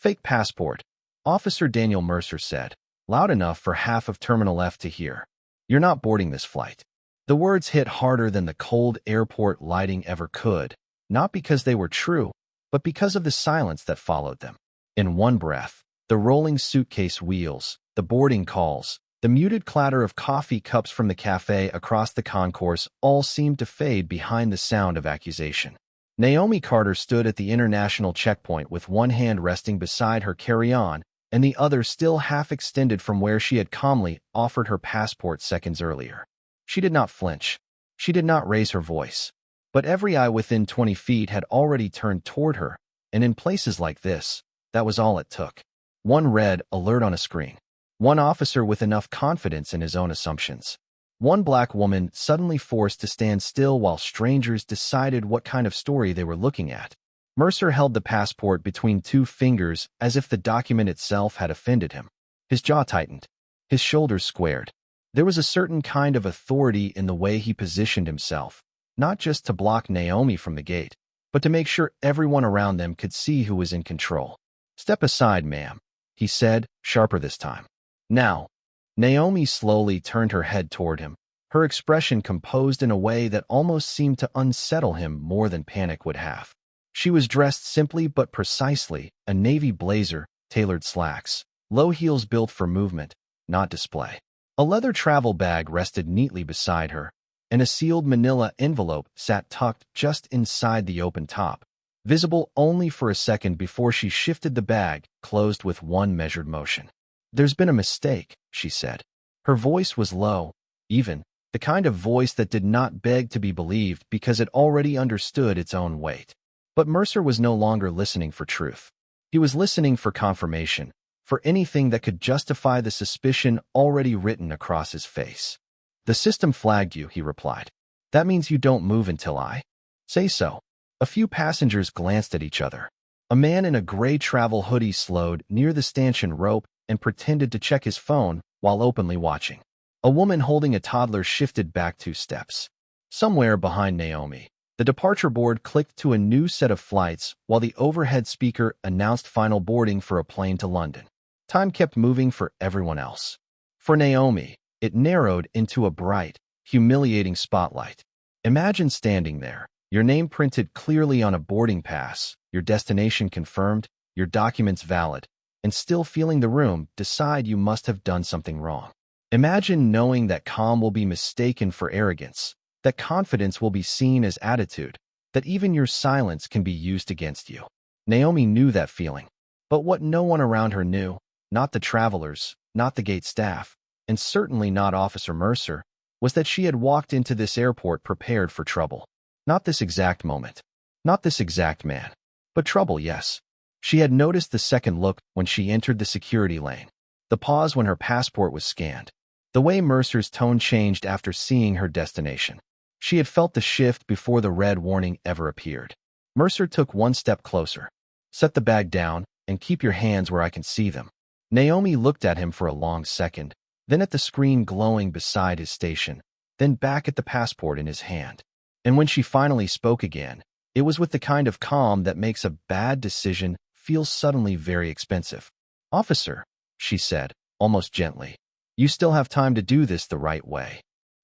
Fake passport, Officer Daniel Mercer said, loud enough for half of Terminal F to hear. You're not boarding this flight. The words hit harder than the cold airport lighting ever could, not because they were true, but because of the silence that followed them. In one breath, the rolling suitcase wheels, the boarding calls, the muted clatter of coffee cups from the cafe across the concourse all seemed to fade behind the sound of accusation. Naomi Carter stood at the international checkpoint with one hand resting beside her carry-on and the other still half extended from where she had calmly offered her passport seconds earlier. She did not flinch. She did not raise her voice. But every eye within 20 feet had already turned toward her, and in places like this, that was all it took. One red alert on a screen. One officer with enough confidence in his own assumptions. One black woman suddenly forced to stand still while strangers decided what kind of story they were looking at. Mercer held the passport between two fingers as if the document itself had offended him. His jaw tightened. His shoulders squared. There was a certain kind of authority in the way he positioned himself, not just to block Naomi from the gate, but to make sure everyone around them could see who was in control. "Step aside, ma'am," he said, sharper this time. "Now." Naomi slowly turned her head toward him, her expression composed in a way that almost seemed to unsettle him more than panic would have. She was dressed simply but precisely, a navy blazer, tailored slacks, low heels built for movement, not display. A leather travel bag rested neatly beside her, and a sealed manila envelope sat tucked just inside the open top, visible only for a second before she shifted the bag, closed with one measured motion. "There's been a mistake," she said. Her voice was low, even, the kind of voice that did not beg to be believed because it already understood its own weight. But Mercer was no longer listening for truth. He was listening for confirmation, for anything that could justify the suspicion already written across his face. "The system flagged you," he replied. "That means you don't move until I say so." A few passengers glanced at each other. A man in a gray travel hoodie slowed near the stanchion rope and pretended to check his phone while openly watching. A woman holding a toddler shifted back 2 steps. Somewhere behind Naomi, the departure board clicked to a new set of flights while the overhead speaker announced final boarding for a plane to London. Time kept moving for everyone else. For Naomi, it narrowed into a bright, humiliating spotlight. Imagine standing there, your name printed clearly on a boarding pass, your destination confirmed, your documents valid, and still feeling the room decide you must have done something wrong. Imagine knowing that calm will be mistaken for arrogance, that confidence will be seen as attitude, that even your silence can be used against you. Naomi knew that feeling, but what no one around her knew, not the travelers, not the gate staff, and certainly not Officer Mercer, was that she had walked into this airport prepared for trouble. Not this exact moment, not this exact man, but trouble, yes. She had noticed the second look when she entered the security lane, the pause when her passport was scanned, the way Mercer's tone changed after seeing her destination. She had felt the shift before the red warning ever appeared. Mercer took one step closer. "Set the bag down and keep your hands where I can see them." Naomi looked at him for a long second, then at the screen glowing beside his station, then back at the passport in his hand. And when she finally spoke again, it was with the kind of calm that makes a bad decision feel suddenly very expensive. "Officer," she said, almost gently, "you still have time to do this the right way."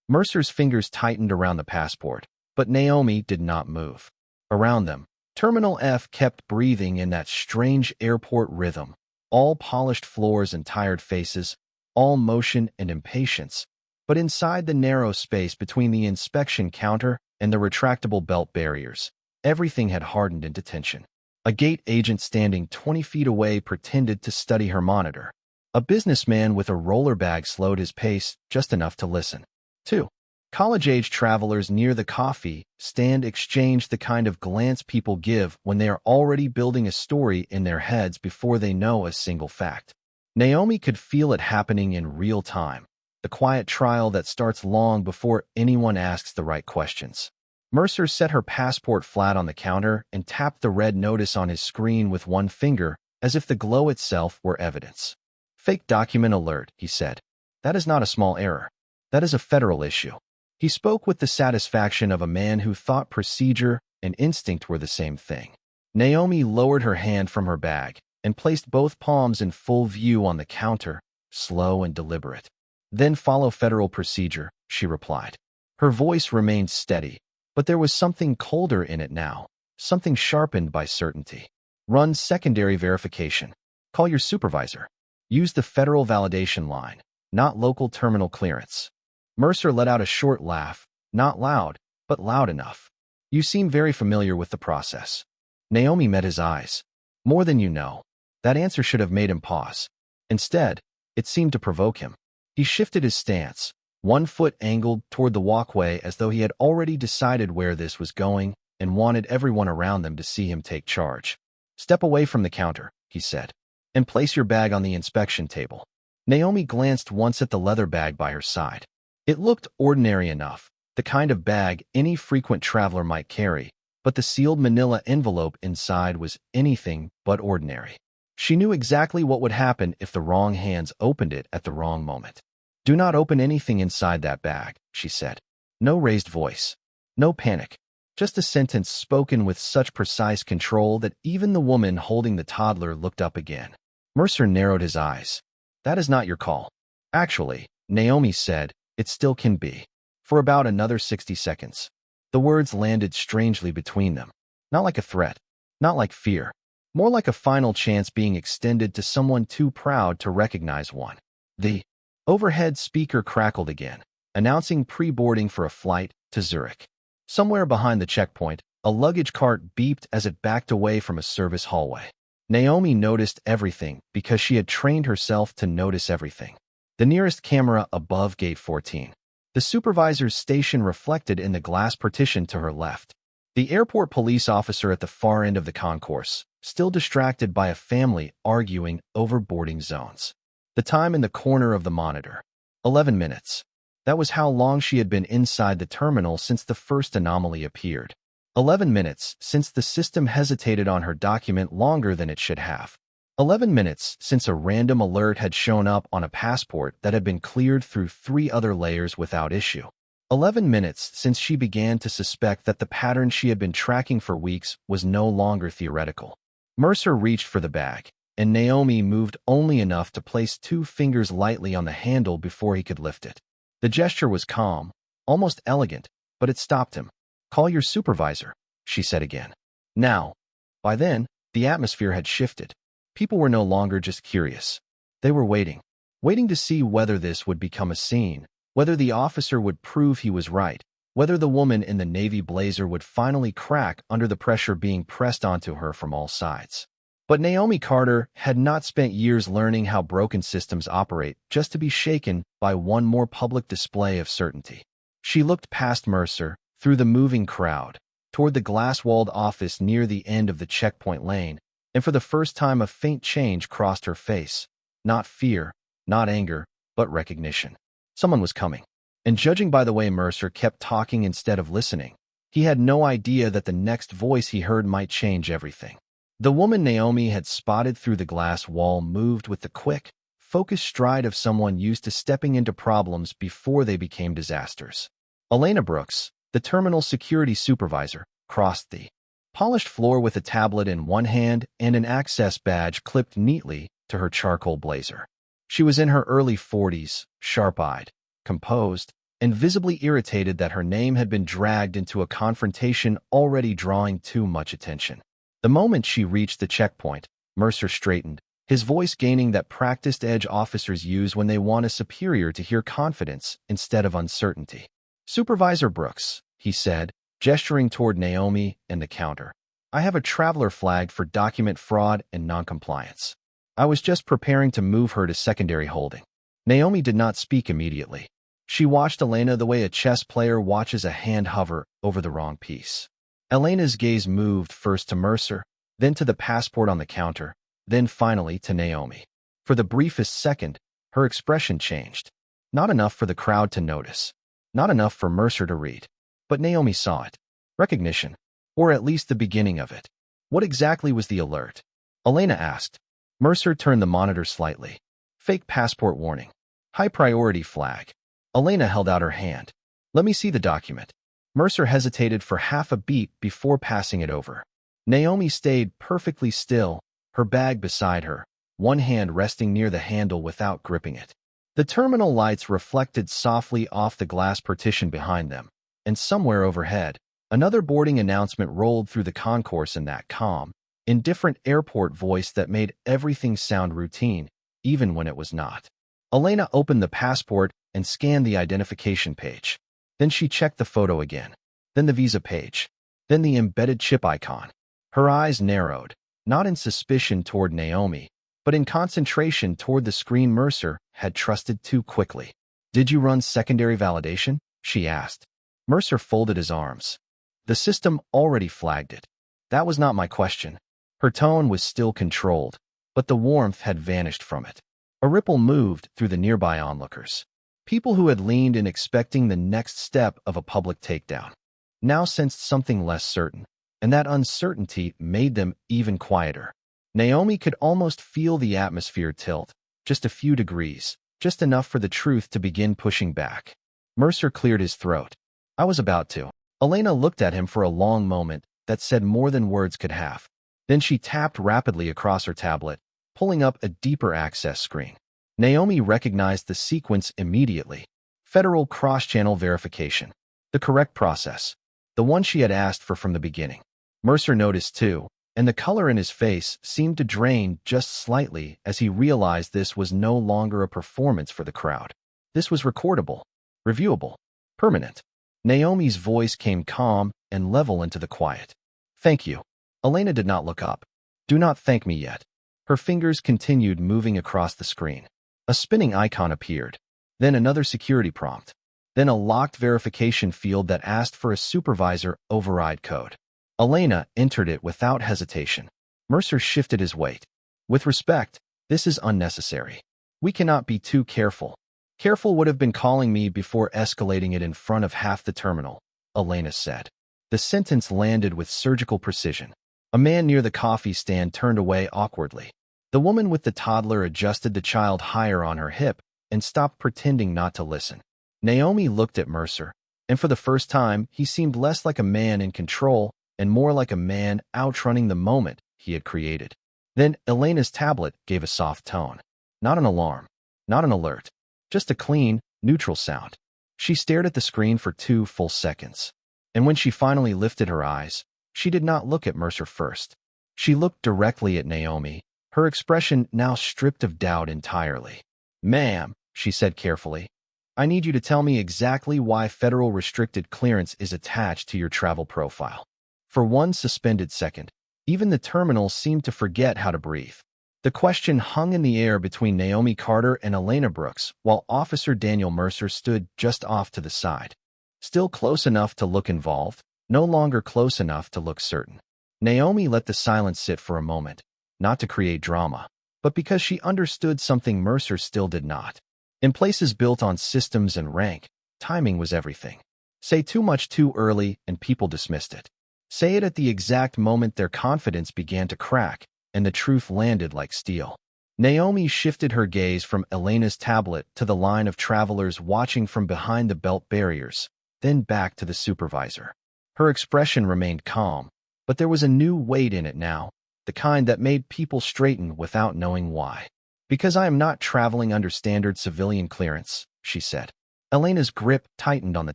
Mercer's fingers tightened around the passport, but Naomi did not move. Around them, Terminal F kept breathing in that strange airport rhythm, all polished floors and tired faces, all motion and impatience. But inside the narrow space between the inspection counter and the retractable belt barriers, everything had hardened into tension. A gate agent standing 20 feet away pretended to study her monitor. A businessman with a roller bag slowed his pace just enough to listen. 2. College-age travelers near the coffee stand exchanged the kind of glance people give when they are already building a story in their heads before they know a single fact. Naomi could feel it happening in real time, the quiet trial that starts long before anyone asks the right questions. Mercer set her passport flat on the counter and tapped the red notice on his screen with one finger, as if the glow itself were evidence. "Fake document alert," he said. "That is not a small error. That is a federal issue." He spoke with the satisfaction of a man who thought procedure and instinct were the same thing. Naomi lowered her hand from her bag, and placed both palms in full view on the counter, slow and deliberate. Then follow federal procedure, she replied. Her voice remained steady, but there was something colder in it now, something sharpened by certainty. Run secondary verification. Call your supervisor. Use the federal validation line, not local terminal clearance. Mercer let out a short laugh, not loud, but loud enough. You seem very familiar with the process. Naomi met his eyes. More than you know. That answer should have made him pause. Instead, it seemed to provoke him. He shifted his stance, one foot angled toward the walkway as though he had already decided where this was going and wanted everyone around them to see him take charge. Step away from the counter, he said, and place your bag on the inspection table. Naomi glanced once at the leather bag by her side. It looked ordinary enough, the kind of bag any frequent traveler might carry, but the sealed manila envelope inside was anything but ordinary. She knew exactly what would happen if the wrong hands opened it at the wrong moment. Do not open anything inside that bag, she said. No raised voice. No panic. Just a sentence spoken with such precise control that even the woman holding the toddler looked up again. Mercer narrowed his eyes. That is not your call. Actually, Naomi said, it still can be. For about another 60 seconds. The words landed strangely between them. Not like a threat. Not like fear. More like a final chance being extended to someone too proud to recognize one. The overhead speaker crackled again, announcing pre-boarding for a flight to Zurich. Somewhere behind the checkpoint, a luggage cart beeped as it backed away from a service hallway. Naomi noticed everything because she had trained herself to notice everything. The nearest camera above gate 14. The supervisor's station reflected in the glass partition to her left. The airport police officer at the far end of the concourse, still distracted by a family arguing over boarding zones. The time in the corner of the monitor. 11 minutes. That was how long she had been inside the terminal since the first anomaly appeared. 11 minutes since the system hesitated on her document longer than it should have. 11 minutes since a random alert had shown up on a passport that had been cleared through 3 other layers without issue. 11 minutes since she began to suspect that the pattern she had been tracking for weeks was no longer theoretical. Mercer reached for the bag, and Naomi moved only enough to place 2 fingers lightly on the handle before he could lift it. The gesture was calm, almost elegant, but it stopped him. Call your supervisor, she said again. Now. By then, the atmosphere had shifted. People were no longer just curious. They were waiting to see whether this would become a scene, whether the officer would prove he was right, whether the woman in the navy blazer would finally crack under the pressure being pressed onto her from all sides. But Naomi Carter had not spent years learning how broken systems operate just to be shaken by one more public display of certainty. She looked past Mercer, through the moving crowd, toward the glass-walled office near the end of the checkpoint lane, and for the first time a faint change crossed her face. Not fear, not anger, but recognition. Someone was coming. And judging by the way Mercer kept talking instead of listening, he had no idea that the next voice he heard might change everything. The woman Naomi had spotted through the glass wall moved with the quick, focused stride of someone used to stepping into problems before they became disasters. Elena Brooks, the terminal security supervisor, crossed the polished floor with a tablet in one hand and an access badge clipped neatly to her charcoal blazer. She was in her early 40s, sharp-eyed, composed, and visibly irritated that her name had been dragged into a confrontation already drawing too much attention. The moment she reached the checkpoint, Mercer straightened, his voice gaining that practiced edge officers use when they want a superior to hear confidence instead of uncertainty. Supervisor Brooks, he said, gesturing toward Naomi and the counter. I have a traveler flagged for document fraud and noncompliance. I was just preparing to move her to secondary holding. Naomi did not speak immediately. She watched Elena the way a chess player watches a hand hover over the wrong piece. Elena's gaze moved first to Mercer, then to the passport on the counter, then finally to Naomi. For the briefest second, her expression changed. Not enough for the crowd to notice. Not enough for Mercer to read. But Naomi saw it. Recognition. Or at least the beginning of it. What exactly was the alert? Elena asked. Mercer turned the monitor slightly. Fake passport warning. High priority flag. Elena held out her hand. Let me see the document. Mercer hesitated for half a beat before passing it over. Naomi stayed perfectly still, her bag beside her, one hand resting near the handle without gripping it. The terminal lights reflected softly off the glass partition behind them, and somewhere overhead, another boarding announcement rolled through the concourse in that calm, indifferent airport voice that made everything sound routine, even when it was not. Elena opened the passport and scanned the identification page. Then she checked the photo again, then the visa page, then the embedded chip icon. Her eyes narrowed, not in suspicion toward Naomi, but in concentration toward the screen Mercer had trusted too quickly. "Did you run secondary validation?" she asked. Mercer folded his arms. "The system already flagged it. That was not my question." Her tone was still controlled, but the warmth had vanished from it. A ripple moved through the nearby onlookers. People who had leaned in expecting the next step of a public takedown now sensed something less certain, and that uncertainty made them even quieter. Naomi could almost feel the atmosphere tilt, just a few degrees, just enough for the truth to begin pushing back. Mercer cleared his throat. "I was about to." Elena looked at him for a long moment that said more than words could have. Then she tapped rapidly across her tablet, pulling up a deeper access screen. Naomi recognized the sequence immediately. Federal cross-channel verification. The correct process. The one she had asked for from the beginning. Mercer noticed too, and the color in his face seemed to drain just slightly as he realized this was no longer a performance for the crowd. This was recordable, reviewable, permanent. Naomi's voice came calm and level into the quiet. "Thank you." Elena did not look up. "Do not thank me yet." Her fingers continued moving across the screen. A spinning icon appeared, then another security prompt, then a locked verification field that asked for a supervisor override code. Elena entered it without hesitation. Mercer shifted his weight. "With respect, this is unnecessary. We cannot be too careful." "Careful would have been calling me before escalating it in front of half the terminal," Elena said. The sentence landed with surgical precision. A man near the coffee stand turned away awkwardly. The woman with the toddler adjusted the child higher on her hip and stopped pretending not to listen. Naomi looked at Mercer, and for the first time, he seemed less like a man in control and more like a man outrunning the moment he had created. Then Elena's tablet gave a soft tone. Not an alarm, not an alert, just a clean, neutral sound. She stared at the screen for 2 full seconds. And when she finally lifted her eyes, she did not look at Mercer first. She looked directly at Naomi, her expression now stripped of doubt entirely. "Ma'am," she said carefully, "I need you to tell me exactly why federal restricted clearance is attached to your travel profile." For one suspended second, even the terminal seemed to forget how to breathe. The question hung in the air between Naomi Carter and Elena Brooks, while Officer Daniel Mercer stood just off to the side. Still close enough to look involved, no longer close enough to look certain. Naomi let the silence sit for a moment, not to create drama, but because she understood something Mercer still did not. In places built on systems and rank, timing was everything. Say too much too early and people dismissed it. Say it at the exact moment their confidence began to crack, and the truth landed like steel. Naomi shifted her gaze from Elena's tablet to the line of travelers watching from behind the belt barriers, then back to the supervisor. Her expression remained calm, but there was a new weight in it now, the kind that made people straighten without knowing why. "Because I am not traveling under standard civilian clearance," she said. Elena's grip tightened on the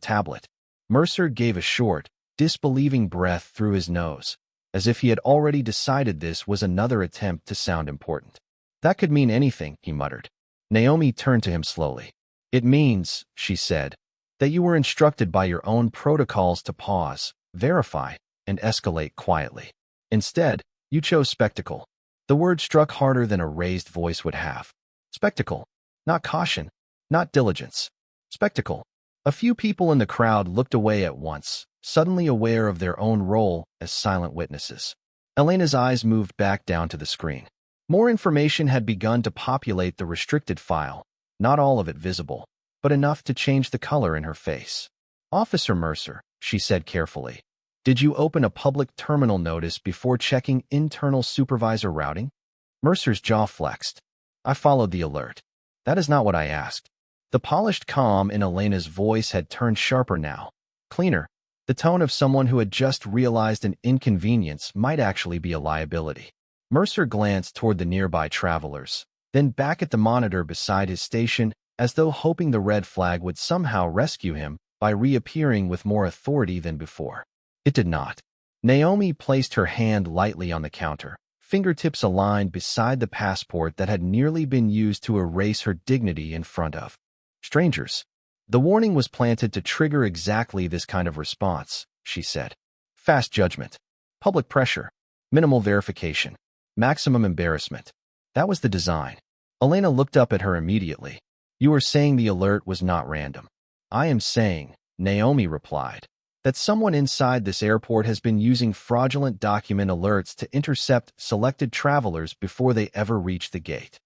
tablet. Mercer gave a short, disbelieving breath through his nose, as if he had already decided this was another attempt to sound important. "That could mean anything," he muttered. Naomi turned to him slowly. "It means," she said, "that you were instructed by your own protocols to pause, verify, and escalate quietly. Instead, you chose spectacle." The word struck harder than a raised voice would have. Spectacle. Not caution. Not diligence. Spectacle. A few people in the crowd looked away at once, suddenly aware of their own role as silent witnesses. Elena's eyes moved back down to the screen. More information had begun to populate the restricted file, not all of it visible, but enough to change the color in her face. "Officer Mercer," she said carefully, "did you open a public terminal notice before checking internal supervisor routing?" Mercer's jaw flexed. "I followed the alert. That is not what I asked." The polished calm in Elena's voice had turned sharper now, cleaner, the tone of someone who had just realized an inconvenience might actually be a liability. Mercer glanced toward the nearby travelers, then back at the monitor beside his station, as though hoping the red flag would somehow rescue him by reappearing with more authority than before. It did not. Naomi placed her hand lightly on the counter, fingertips aligned beside the passport that had nearly been used to erase her dignity in front of strangers. The warning was planted to trigger exactly this kind of response, she said. Fast judgment, public pressure, minimal verification, maximum embarrassment. That was the design. Elena looked up at her immediately. You are saying the alert was not random. I am saying, Naomi replied, that someone inside this airport has been using fraudulent document alerts to intercept selected travelers before they ever reach the gate.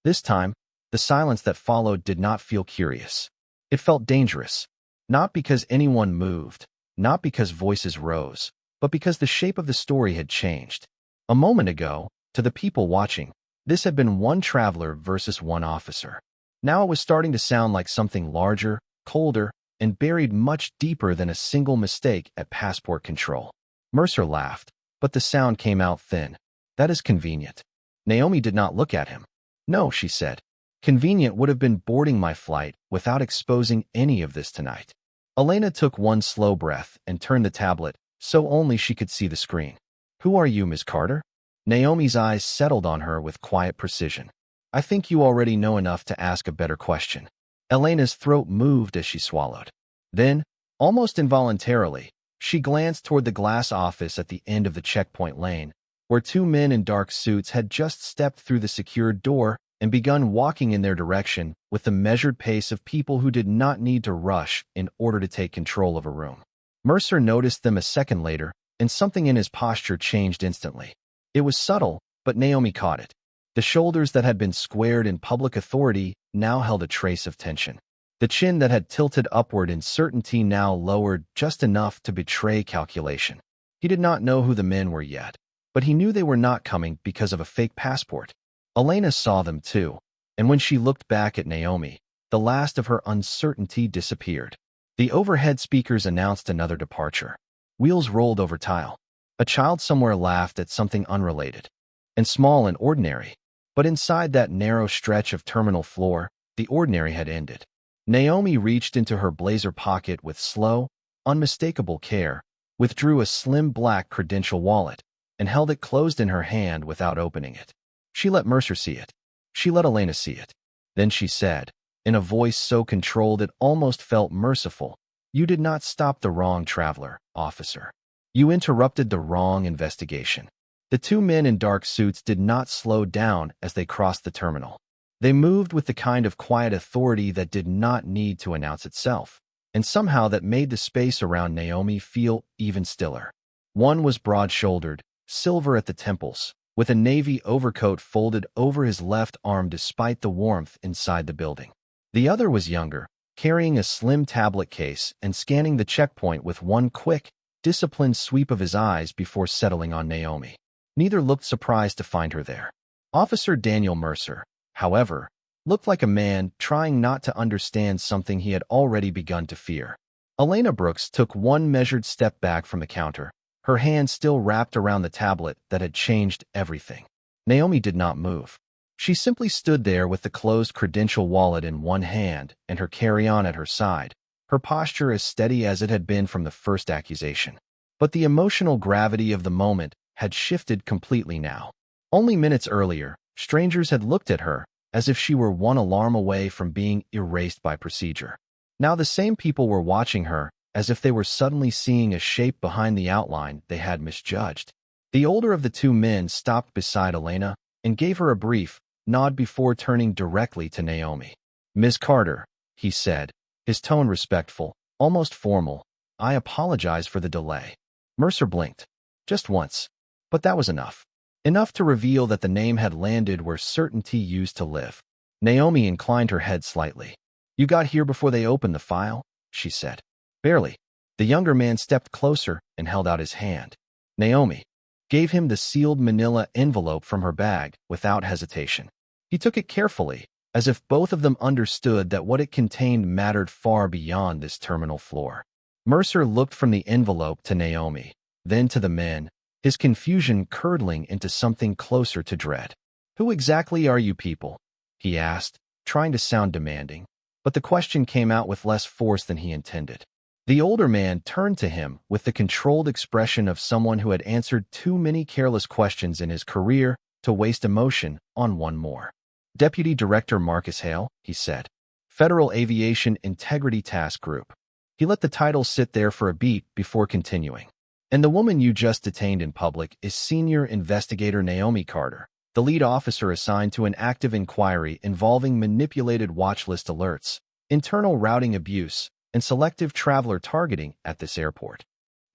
This time, the silence that followed did not feel curious. It felt dangerous, not because anyone moved, not because voices rose, but because the shape of the story had changed. A moment ago, to the people watching, this had been one traveler versus one officer. Now it was starting to sound like something larger, colder, and buried much deeper than a single mistake at passport control. Mercer laughed, but the sound came out thin. That is convenient. Naomi did not look at him. No, she said. Convenient would have been boarding my flight without exposing any of this tonight. Elena took one slow breath and turned the tablet so only she could see the screen. Who are you, Ms. Carter? Naomi's eyes settled on her with quiet precision. I think you already know enough to ask a better question. Elena's throat moved as she swallowed. Then, almost involuntarily, she glanced toward the glass office at the end of the checkpoint lane, where two men in dark suits had just stepped through the secured door and begun walking in their direction with the measured pace of people who did not need to rush in order to take control of a room. Mercer noticed them a second later, and something in his posture changed instantly. It was subtle, but Naomi caught it. The shoulders that had been squared in public authority now held a trace of tension. The chin that had tilted upward in certainty now lowered just enough to betray calculation. He did not know who the men were yet, but he knew they were not coming because of a fake passport. Elena saw them too, and when she looked back at Naomi, the last of her uncertainty disappeared. The overhead speakers announced another departure. Wheels rolled over tile. A child somewhere laughed at something unrelated, and small and ordinary. But inside that narrow stretch of terminal floor, the ordinary had ended. Naomi reached into her blazer pocket with slow, unmistakable care, withdrew a slim black credential wallet, and held it closed in her hand without opening it. She let Mercer see it. She let Elena see it. Then she said, in a voice so controlled it almost felt merciful, "You did not stop the wrong traveler, officer. You interrupted the wrong investigation." The two men in dark suits did not slow down as they crossed the terminal. They moved with the kind of quiet authority that did not need to announce itself, and somehow that made the space around Naomi feel even stiller. One was broad-shouldered, silver at the temples, with a navy overcoat folded over his left arm despite the warmth inside the building. The other was younger, carrying a slim tablet case and scanning the checkpoint with one quick, disciplined sweep of his eyes before settling on Naomi. Neither looked surprised to find her there. Officer Daniel Mercer, however, looked like a man trying not to understand something he had already begun to fear. Elena Brooks took one measured step back from the counter, her hand still wrapped around the tablet that had changed everything. Naomi did not move. She simply stood there with the closed credential wallet in one hand and her carry-on at her side, her posture as steady as it had been from the first accusation. But the emotional gravity of the moment had shifted completely now. Only minutes earlier, strangers had looked at her as if she were one alarm away from being erased by procedure. Now the same people were watching her as if they were suddenly seeing a shape behind the outline they had misjudged. The older of the two men stopped beside Elena and gave her a brief nod before turning directly to Naomi. "Ms. Carter," he said, his tone respectful, almost formal, "I apologize for the delay." Mercer blinked. Just once. But that was enough. Enough to reveal that the name had landed where certainty used to live. Naomi inclined her head slightly. "You got here before they opened the file?" she said. "Barely." The younger man stepped closer and held out his hand. Naomi gave him the sealed manila envelope from her bag without hesitation. He took it carefully, as if both of them understood that what it contained mattered far beyond this terminal floor. Mercer looked from the envelope to Naomi, then to the men, his confusion curdling into something closer to dread. "Who exactly are you people?" he asked, trying to sound demanding, but the question came out with less force than he intended. The older man turned to him with the controlled expression of someone who had answered too many careless questions in his career to waste emotion on one more. "Deputy Director Marcus Hale," he said. "Federal Aviation Integrity Task Group." He let the title sit there for a beat before continuing. "And the woman you just detained in public is Senior Investigator Naomi Carter, the lead officer assigned to an active inquiry involving manipulated watch list alerts, internal routing abuse, and selective traveler targeting at this airport."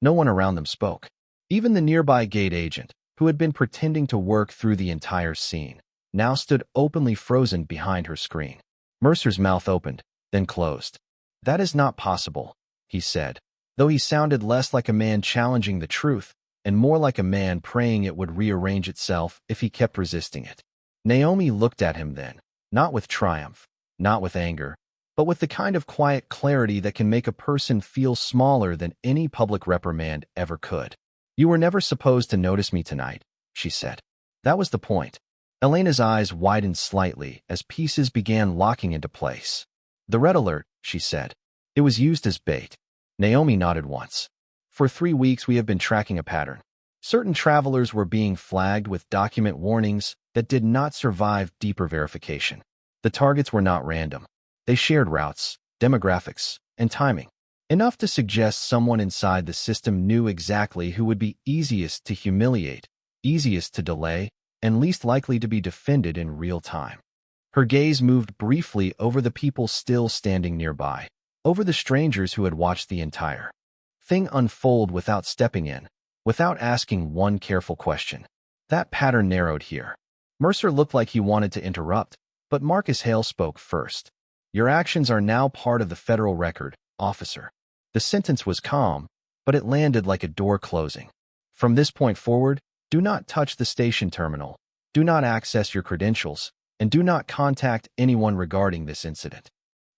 No one around them spoke. Even the nearby gate agent, who had been pretending to work through the entire scene, now stood openly frozen behind her screen. Mercer's mouth opened, then closed. "That is not possible," he said, though he sounded less like a man challenging the truth and more like a man praying it would rearrange itself if he kept resisting it. Naomi looked at him then, not with triumph, not with anger, but with the kind of quiet clarity that can make a person feel smaller than any public reprimand ever could. "You were never supposed to notice me tonight," she said. That was the point. Elena's eyes widened slightly as pieces began locking into place. "The red alert," she said. "It was used as bait." Naomi nodded once. "For 3 weeks we have been tracking a pattern. Certain travelers were being flagged with document warnings that did not survive deeper verification. The targets were not random. They shared routes, demographics, and timing, enough to suggest someone inside the system knew exactly who would be easiest to humiliate, easiest to delay, and least likely to be defended in real time." Her gaze moved briefly over the people still standing nearby, over the strangers who had watched the entire thing unfold without stepping in, without asking one careful question. That pattern narrowed here. Mercer looked like he wanted to interrupt, but Marcus Hale spoke first. "Your actions are now part of the federal record, officer." The sentence was calm, but it landed like a door closing. "From this point forward, do not touch the station terminal, do not access your credentials, and do not contact anyone regarding this incident."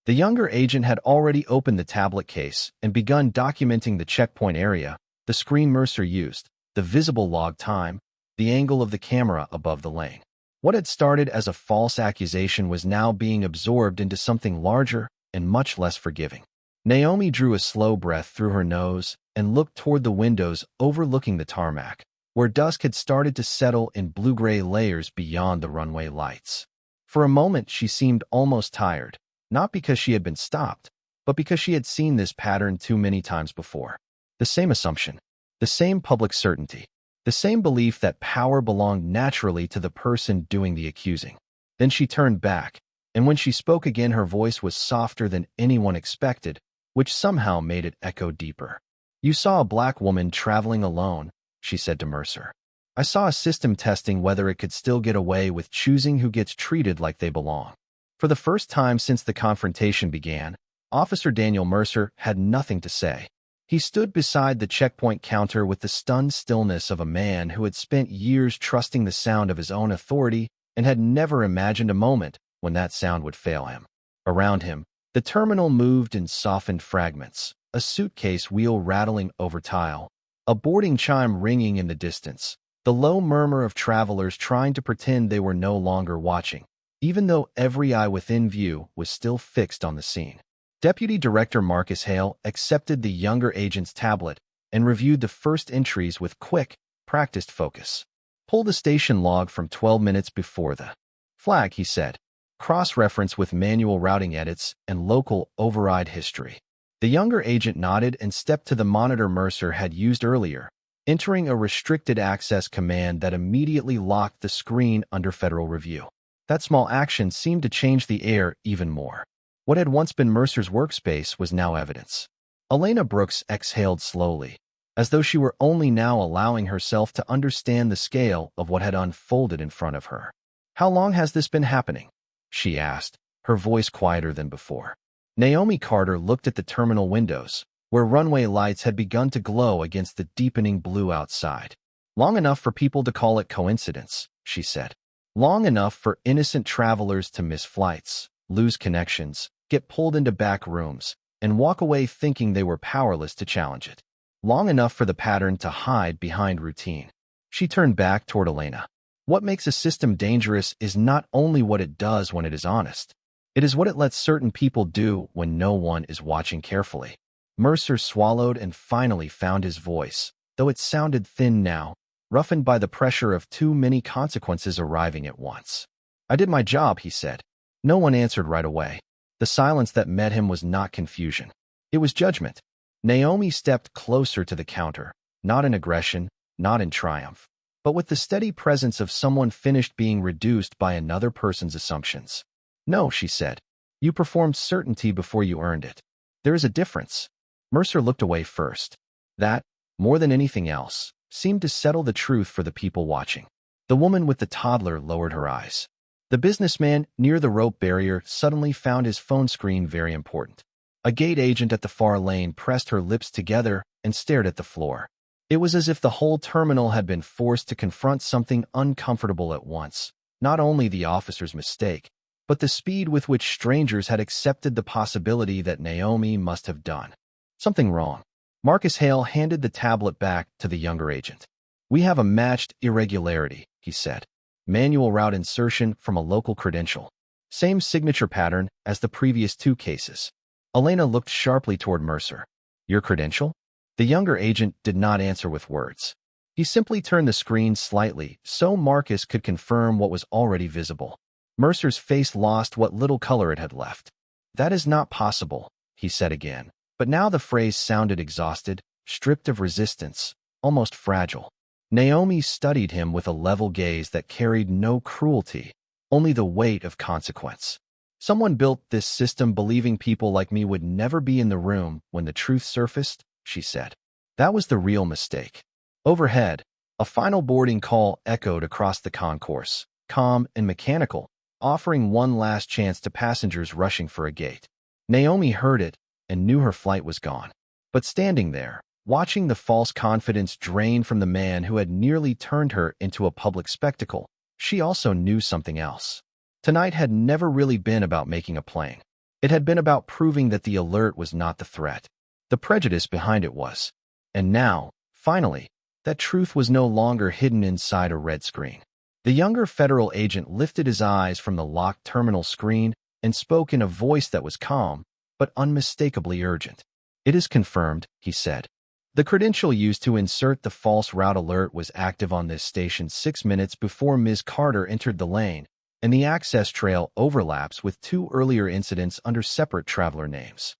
The younger agent had already opened the tablet case and begun documenting the checkpoint area, the screen Mercer used, the visible log time, the angle of the camera above the lane. What had started as a false accusation was now being absorbed into something larger and much less forgiving. Naomi drew a slow breath through her nose and looked toward the windows overlooking the tarmac, where dusk had started to settle in blue-gray layers beyond the runway lights. For a moment she seemed almost tired, not because she had been stopped, but because she had seen this pattern too many times before. The same assumption, the same public certainty, the same belief that power belonged naturally to the person doing the accusing. Then she turned back, and when she spoke again her voice was softer than anyone expected, which somehow made it echo deeper. "You saw a black woman traveling alone," she said to Mercer. "I saw a system testing whether it could still get away with choosing who gets treated like they belong." For the first time since the confrontation began, Officer Daniel Mercer had nothing to say. He stood beside the checkpoint counter with the stunned stillness of a man who had spent years trusting the sound of his own authority and had never imagined a moment when that sound would fail him. Around him, the terminal moved in softened fragments, a suitcase wheel rattling over tile, a boarding chime ringing in the distance, the low murmur of travelers trying to pretend they were no longer watching, even though every eye within view was still fixed on the scene. Deputy Director Marcus Hale accepted the younger agent's tablet and reviewed the first entries with quick, practiced focus. "Pull the station log from 12 minutes before the flag," he said. "Cross-reference with manual routing edits and local override history." The younger agent nodded and stepped to the monitor Mercer had used earlier, entering a restricted access command that immediately locked the screen under federal review. That small action seemed to change the air even more. What had once been Mercer's workspace was now evidence. Elena Brooks exhaled slowly, as though she were only now allowing herself to understand the scale of what had unfolded in front of her. "How long has this been happening?" she asked, her voice quieter than before. Naomi Carter looked at the terminal windows, where runway lights had begun to glow against the deepening blue outside. "Long enough for people to call it coincidence," she said. "Long enough for innocent travelers to miss flights, lose connections, get pulled into back rooms, and walk away thinking they were powerless to challenge it. Long enough for the pattern to hide behind routine." She turned back toward Elena. What makes a system dangerous is not only what it does when it is honest. It is what it lets certain people do when no one is watching carefully. Mercer swallowed and finally found his voice, though it sounded thin now, roughened by the pressure of too many consequences arriving at once. I did my job, he said. No one answered right away. The silence that met him was not confusion. It was judgment. Naomi stepped closer to the counter, not in aggression, not in triumph, but with the steady presence of someone finished being reduced by another person's assumptions. No, she said. You performed certainty before you earned it. There is a difference. Mercer looked away first. That, more than anything else, seemed to settle the truth for the people watching. The woman with the toddler lowered her eyes. The businessman near the rope barrier suddenly found his phone screen very important. A gate agent at the far lane pressed her lips together and stared at the floor. It was as if the whole terminal had been forced to confront something uncomfortable at once, not only the officer's mistake, but the speed with which strangers had accepted the possibility that Naomi must have done something wrong. Marcus Hale handed the tablet back to the younger agent. We have a matched irregularity, he said. Manual route insertion from a local credential. Same signature pattern as the previous two cases. Elena looked sharply toward Mercer. Your credential? The younger agent did not answer with words. He simply turned the screen slightly so Marcus could confirm what was already visible. Mercer's face lost what little color it had left. That is not possible, he said again. But now the phrase sounded exhausted, stripped of resistance, almost fragile. Naomi studied him with a level gaze that carried no cruelty, only the weight of consequence. Someone built this system believing people like me would never be in the room when the truth surfaced, she said. That was the real mistake. Overhead, a final boarding call echoed across the concourse, calm and mechanical, offering one last chance to passengers rushing for a gate. Naomi heard it and knew her flight was gone. But standing there, watching the false confidence drain from the man who had nearly turned her into a public spectacle, she also knew something else. Tonight had never really been about making a plane. It had been about proving that the alert was not the threat. The prejudice behind it was. And now, finally, that truth was no longer hidden inside a red screen. The younger federal agent lifted his eyes from the locked terminal screen and spoke in a voice that was calm, but unmistakably urgent. It is confirmed, he said. The credential used to insert the false route alert was active on this station 6 minutes before Ms. Carter entered the lane, and the access trail overlaps with 2 earlier incidents under separate traveler names.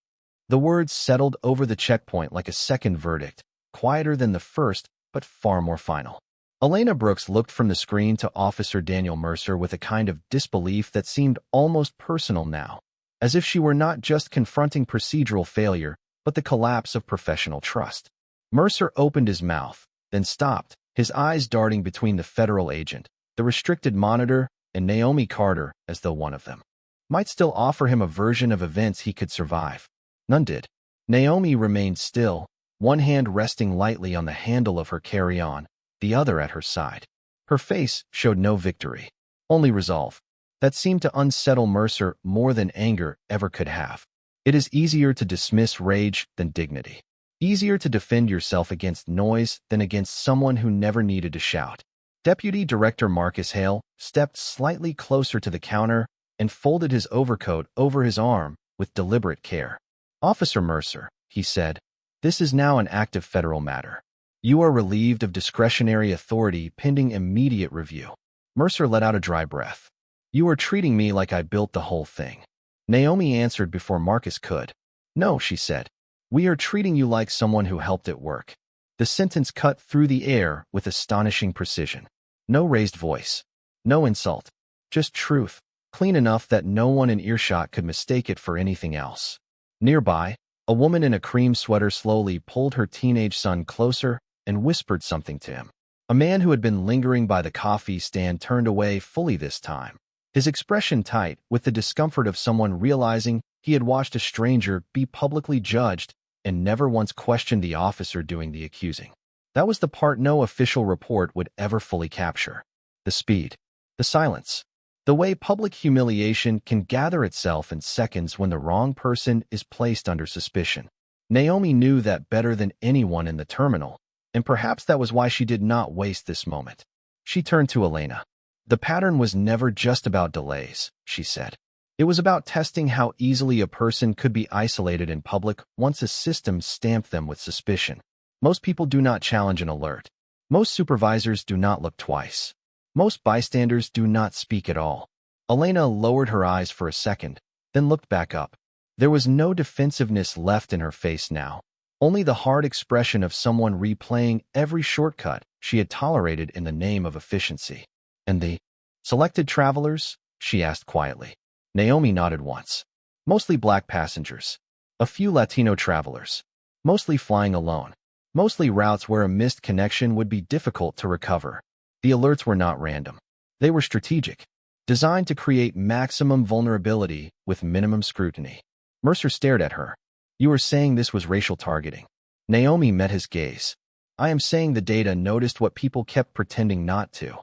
The words settled over the checkpoint like a second verdict, quieter than the first, but far more final. Elena Brooks looked from the screen to Officer Daniel Mercer with a kind of disbelief that seemed almost personal now, as if she were not just confronting procedural failure, but the collapse of professional trust. Mercer opened his mouth, then stopped, his eyes darting between the federal agent, the restricted monitor, and Naomi Carter as though one of them might still offer him a version of events he could survive. None did. Naomi remained still, one hand resting lightly on the handle of her carry-on, the other at her side. Her face showed no victory, only resolve. That seemed to unsettle Mercer more than anger ever could have. It is easier to dismiss rage than dignity. Easier to defend yourself against noise than against someone who never needed to shout. Deputy Director Marcus Hale stepped slightly closer to the counter and folded his overcoat over his arm with deliberate care. Officer Mercer, he said, this is now an active federal matter. You are relieved of discretionary authority pending immediate review. Mercer let out a dry breath. You are treating me like I built the whole thing. Naomi answered before Marcus could. No, she said. We are treating you like someone who helped it work. The sentence cut through the air with astonishing precision. No raised voice. No insult. Just truth, clean enough that no one in earshot could mistake it for anything else. Nearby, a woman in a cream sweater slowly pulled her teenage son closer and whispered something to him. A man who had been lingering by the coffee stand turned away fully this time, his expression tight with the discomfort of someone realizing he had watched a stranger be publicly judged and never once questioned the officer doing the accusing. That was the part no official report would ever fully capture. The speed. The silence. The way public humiliation can gather itself in seconds when the wrong person is placed under suspicion. Naomi knew that better than anyone in the terminal, and perhaps that was why she did not waste this moment. She turned to Elena. The pattern was never just about delays, she said. It was about testing how easily a person could be isolated in public once a system stamped them with suspicion. Most people do not challenge an alert. Most supervisors do not look twice. Most bystanders do not speak at all. Elena lowered her eyes for a second, then looked back up. There was no defensiveness left in her face now, only the hard expression of someone replaying every shortcut she had tolerated in the name of efficiency. And the selected travelers? She asked quietly. Naomi nodded once. Mostly black passengers. A few Latino travelers. Mostly flying alone. Mostly routes where a missed connection would be difficult to recover. The alerts were not random. They were strategic, designed to create maximum vulnerability with minimum scrutiny. Mercer stared at her. You are saying this was racial targeting. Naomi met his gaze. I am saying the data noticed what people kept pretending not to.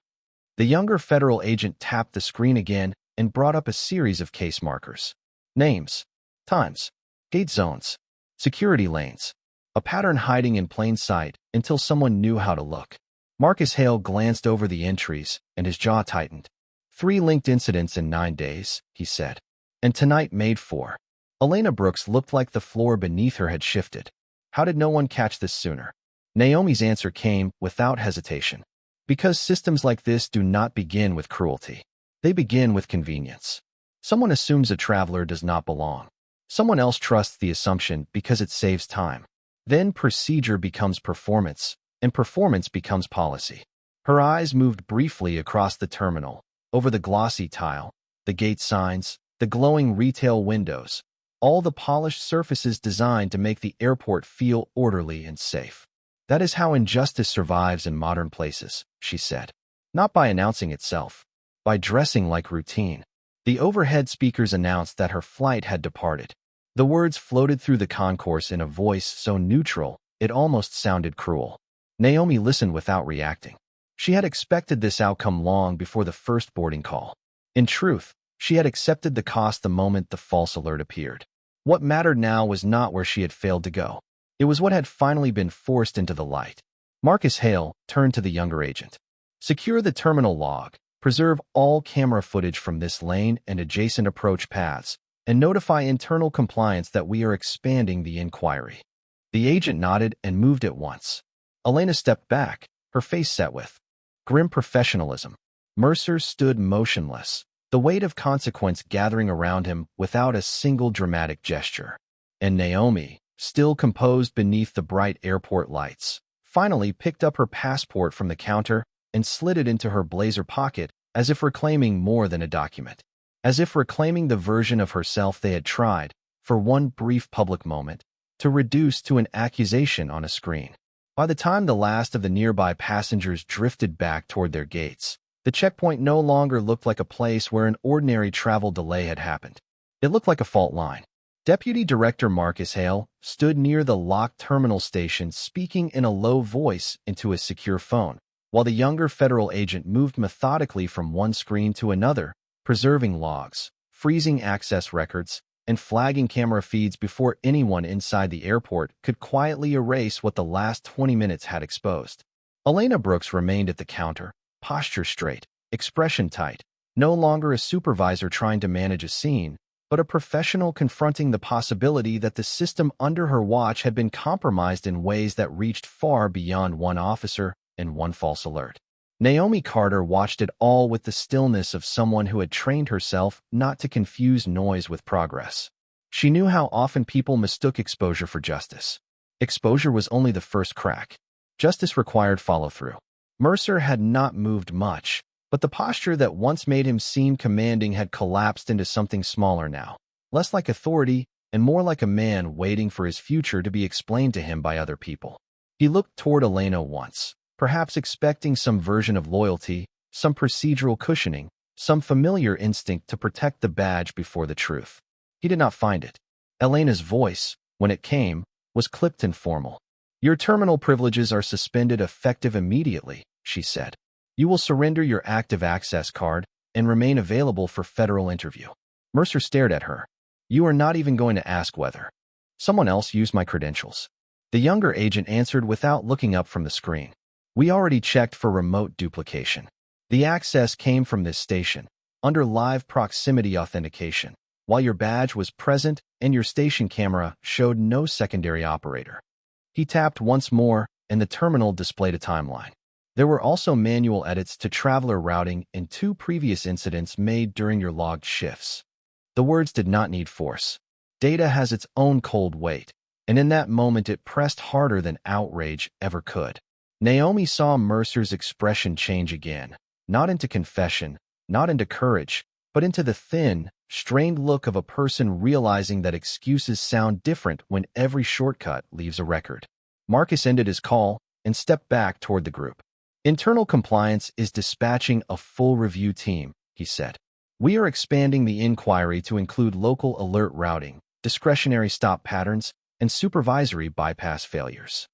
The younger federal agent tapped the screen again and brought up a series of case markers. Names, times, gate zones, security lanes. A pattern hiding in plain sight until someone knew how to look. Marcus Hale glanced over the entries and his jaw tightened. 3 linked incidents in 9 days, he said. And tonight made 4. Elena Brooks looked like the floor beneath her had shifted. How did no one catch this sooner? Naomi's answer came without hesitation. Because systems like this do not begin with cruelty. They begin with convenience. Someone assumes a traveler does not belong. Someone else trusts the assumption because it saves time. Then procedure becomes performance, and performance becomes policy. Her eyes moved briefly across the terminal, over the glossy tile, the gate signs, the glowing retail windows, all the polished surfaces designed to make the airport feel orderly and safe. That is how injustice survives in modern places, she said. Not by announcing itself, by dressing like routine. The overhead speakers announced that her flight had departed. The words floated through the concourse in a voice so neutral, it almost sounded cruel. Naomi listened without reacting. She had expected this outcome long before the first boarding call. In truth, she had accepted the cost the moment the false alert appeared. What mattered now was not where she had failed to go. It was what had finally been forced into the light. Marcus Hale turned to the younger agent. Secure the terminal log, preserve all camera footage from this lane and adjacent approach paths, and notify internal compliance that we are expanding the inquiry. The agent nodded and moved at once. Elena stepped back, her face set with grim professionalism. Mercer stood motionless, the weight of consequence gathering around him without a single dramatic gesture. And Naomi, still composed beneath the bright airport lights, finally picked up her passport from the counter and slid it into her blazer pocket as if reclaiming more than a document. As if reclaiming the version of herself they had tried, for one brief public moment, to reduce to an accusation on a screen. By the time the last of the nearby passengers drifted back toward their gates, the checkpoint no longer looked like a place where an ordinary travel delay had happened. It looked like a fault line. Deputy Director Marcus Hale stood near the locked terminal station speaking in a low voice into a secure phone, while the younger federal agent moved methodically from one screen to another, preserving logs, freezing access records, and flagging camera feeds before anyone inside the airport could quietly erase what the last 20 minutes had exposed. Elena Brooks remained at the counter, posture straight, expression tight, no longer a supervisor trying to manage a scene, but a professional confronting the possibility that the system under her watch had been compromised in ways that reached far beyond one officer and one false alert. Naomi Carter watched it all with the stillness of someone who had trained herself not to confuse noise with progress. She knew how often people mistook exposure for justice. Exposure was only the first crack. Justice required follow-through. Mercer had not moved much, but the posture that once made him seem commanding had collapsed into something smaller now, less like authority and more like a man waiting for his future to be explained to him by other people. He looked toward Elena once, perhaps expecting some version of loyalty, some procedural cushioning, some familiar instinct to protect the badge before the truth. He did not find it. Elena's voice, when it came, was clipped and formal. Your terminal privileges are suspended effective immediately, she said. You will surrender your active access card and remain available for federal interview. Mercer stared at her. You are not even going to ask whether someone else used my credentials. The younger agent answered without looking up from the screen. We already checked for remote duplication. The access came from this station, under live proximity authentication, while your badge was present and your station camera showed no secondary operator. He tapped once more, and the terminal displayed a timeline. There were also manual edits to traveler routing in 2 previous incidents made during your logged shifts. The words did not need force. Data has its own cold weight, and in that moment it pressed harder than outrage ever could. Naomi saw Mercer's expression change again, not into confession, not into courage, but into the thin, strained look of a person realizing that excuses sound different when every shortcut leaves a record. Marcus ended his call and stepped back toward the group. Internal compliance is dispatching a full review team, he said. We are expanding the inquiry to include local alert routing, discretionary stop patterns, and supervisory bypass failures.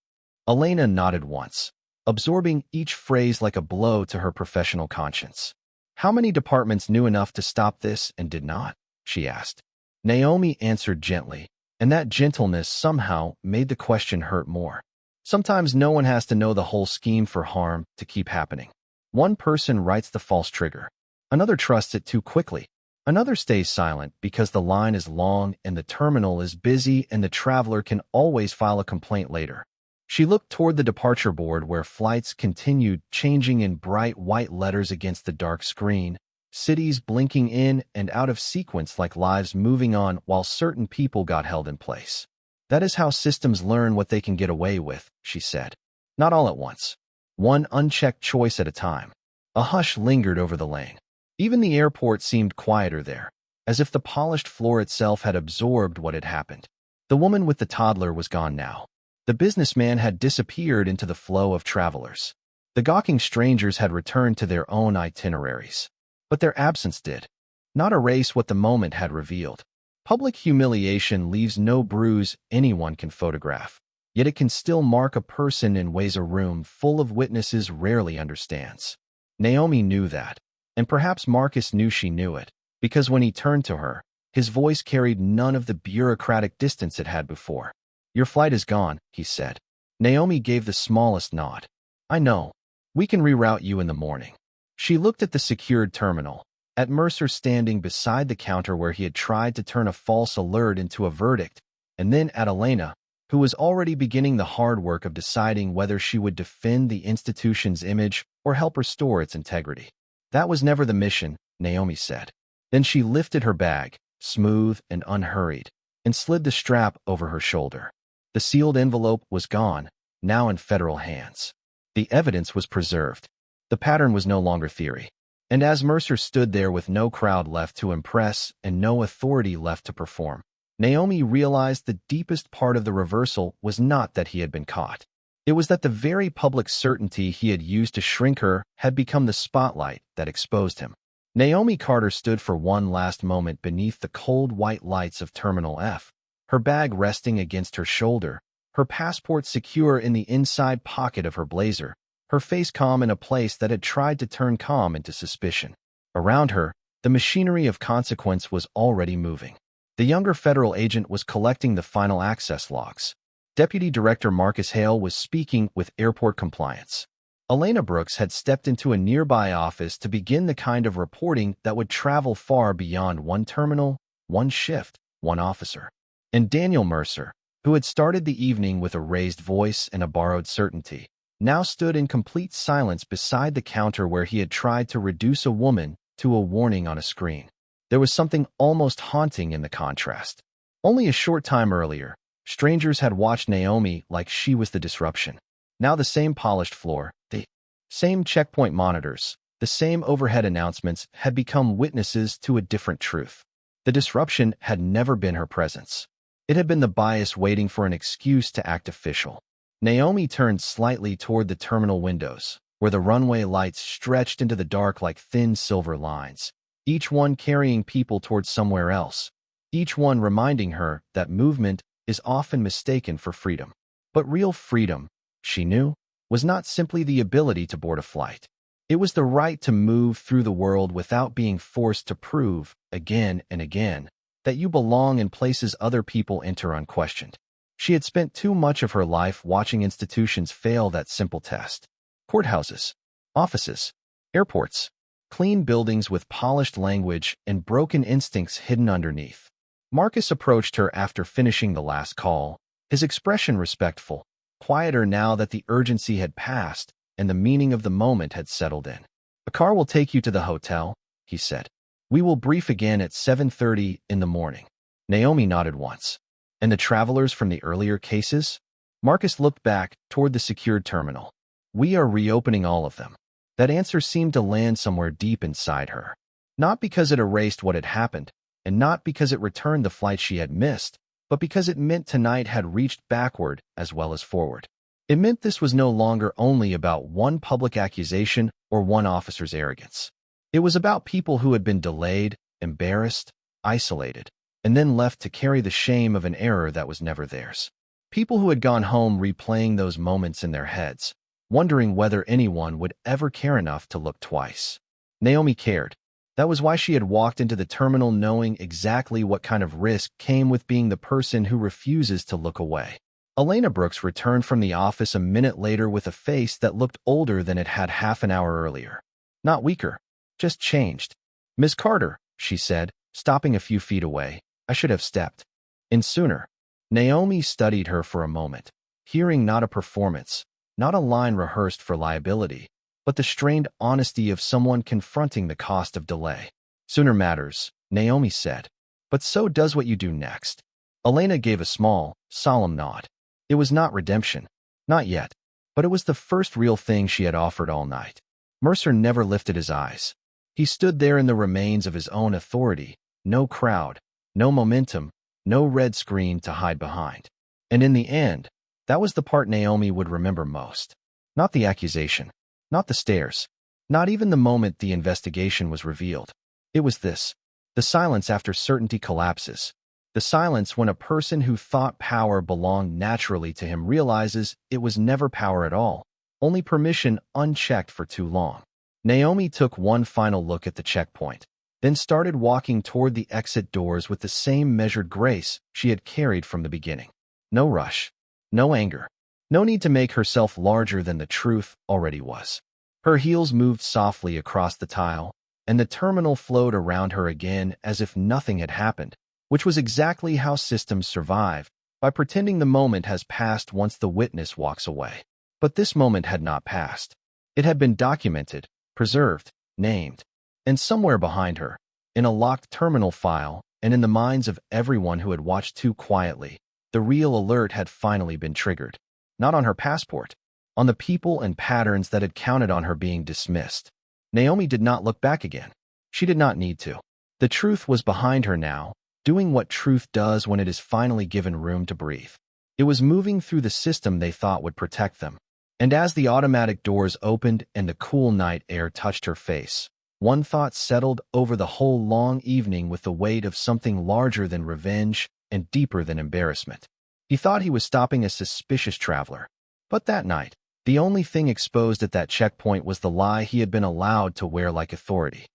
Elena nodded once, absorbing each phrase like a blow to her professional conscience. How many departments knew enough to stop this and did not? She asked. Naomi answered gently, and that gentleness somehow made the question hurt more. Sometimes no one has to know the whole scheme for harm to keep happening. One person writes the false trigger. Another trusts it too quickly. Another stays silent because the line is long and the terminal is busy and the traveler can always file a complaint later. She looked toward the departure board where flights continued changing in bright white letters against the dark screen, cities blinking in and out of sequence like lives moving on while certain people got held in place. That is how systems learn what they can get away with, she said. Not all at once. One unchecked choice at a time. A hush lingered over the lane. Even the airport seemed quieter there, as if the polished floor itself had absorbed what had happened. The woman with the toddler was gone now. The businessman had disappeared into the flow of travelers. The gawking strangers had returned to their own itineraries. But their absence did not erase what the moment had revealed. Public humiliation leaves no bruise anyone can photograph, yet it can still mark a person in ways a room full of witnesses rarely understands. Naomi knew that, and perhaps Marcus knew she knew it, because when he turned to her, his voice carried none of the bureaucratic distance it had before. Your flight is gone, he said. Naomi gave the smallest nod. I know. We can reroute you in the morning. She looked at the secured terminal, at Mercer standing beside the counter where he had tried to turn a false alert into a verdict, and then at Elena, who was already beginning the hard work of deciding whether she would defend the institution's image or help restore its integrity. That was never the mission, Naomi said. Then she lifted her bag, smooth and unhurried, and slid the strap over her shoulder. The sealed envelope was gone, now in federal hands. The evidence was preserved. The pattern was no longer theory. And as Mercer stood there with no crowd left to impress and no authority left to perform, Naomi realized the deepest part of the reversal was not that he had been caught. It was that the very public certainty he had used to shrink her had become the spotlight that exposed him. Naomi Carter stood for one last moment beneath the cold white lights of Terminal F, her bag resting against her shoulder, her passport secure in the inside pocket of her blazer, her face calm in a place that had tried to turn calm into suspicion. Around her, the machinery of consequence was already moving. The younger federal agent was collecting the final access logs. Deputy Director Marcus Hale was speaking with airport compliance. Elena Brooks had stepped into a nearby office to begin the kind of reporting that would travel far beyond one terminal, one shift, one officer. And Daniel Mercer, who had started the evening with a raised voice and a borrowed certainty, now stood in complete silence beside the counter where he had tried to reduce a woman to a warning on a screen. There was something almost haunting in the contrast. Only a short time earlier, strangers had watched Naomi like she was the disruption. Now the same polished floor, the same checkpoint monitors, the same overhead announcements had become witnesses to a different truth. The disruption had never been her presence. It had been the bias waiting for an excuse to act official. Naomi turned slightly toward the terminal windows, where the runway lights stretched into the dark like thin silver lines, each one carrying people toward somewhere else, each one reminding her that movement is often mistaken for freedom. But real freedom, she knew, was not simply the ability to board a flight. It was the right to move through the world without being forced to prove, again and again, that you belong in places other people enter unquestioned. She had spent too much of her life watching institutions fail that simple test. Courthouses, offices, airports, clean buildings with polished language and broken instincts hidden underneath. Marcus approached her after finishing the last call, his expression respectful, quieter now that the urgency had passed and the meaning of the moment had settled in. "A car will take you to the hotel," he said. "We will brief again at 7:30 in the morning." Naomi nodded once. "And the travelers from the earlier cases?" Marcus looked back toward the secured terminal. "We are reopening all of them." That answer seemed to land somewhere deep inside her. Not because it erased what had happened, and not because it returned the flight she had missed, but because it meant tonight had reached backward as well as forward. It meant this was no longer only about one public accusation or one officer's arrogance. It was about people who had been delayed, embarrassed, isolated, and then left to carry the shame of an error that was never theirs. People who had gone home replaying those moments in their heads, wondering whether anyone would ever care enough to look twice. Naomi cared. That was why she had walked into the terminal knowing exactly what kind of risk came with being the person who refuses to look away. Elena Brooks returned from the office a minute later with a face that looked older than it had half an hour earlier. Not weaker, just changed. "Miss Carter," she said, stopping a few feet away. "I should have stepped in sooner." Naomi studied her for a moment, hearing not a performance, not a line rehearsed for liability, but the strained honesty of someone confronting the cost of delay. "Sooner matters," Naomi said, "but so does what you do next." Elena gave a small, solemn nod. It was not redemption. Not yet. But it was the first real thing she had offered all night. Mercer never lifted his eyes. He stood there in the remains of his own authority. No crowd, no momentum, no red screen to hide behind. And in the end, that was the part Naomi would remember most. Not the accusation. Not the stares. Not even the moment the investigation was revealed. It was this. The silence after certainty collapses. The silence when a person who thought power belonged naturally to him realizes it was never power at all, only permission unchecked for too long. Naomi took one final look at the checkpoint, then started walking toward the exit doors with the same measured grace she had carried from the beginning. No rush, no anger, no need to make herself larger than the truth already was. Her heels moved softly across the tile, and the terminal flowed around her again as if nothing had happened, which was exactly how systems survive, by pretending the moment has passed once the witness walks away. But this moment had not passed. It had been documented, preserved, named, and somewhere behind her, in a locked terminal file, and in the minds of everyone who had watched too quietly, the real alert had finally been triggered. Not on her passport, on the people and patterns that had counted on her being dismissed. Naomi did not look back again. She did not need to. The truth was behind her now, doing what truth does when it is finally given room to breathe. It was moving through the system they thought would protect them. And as the automatic doors opened and the cool night air touched her face, one thought settled over the whole long evening with the weight of something larger than revenge and deeper than embarrassment. He thought he was stopping a suspicious traveler. But that night, the only thing exposed at that checkpoint was the lie he had been allowed to wear like authority.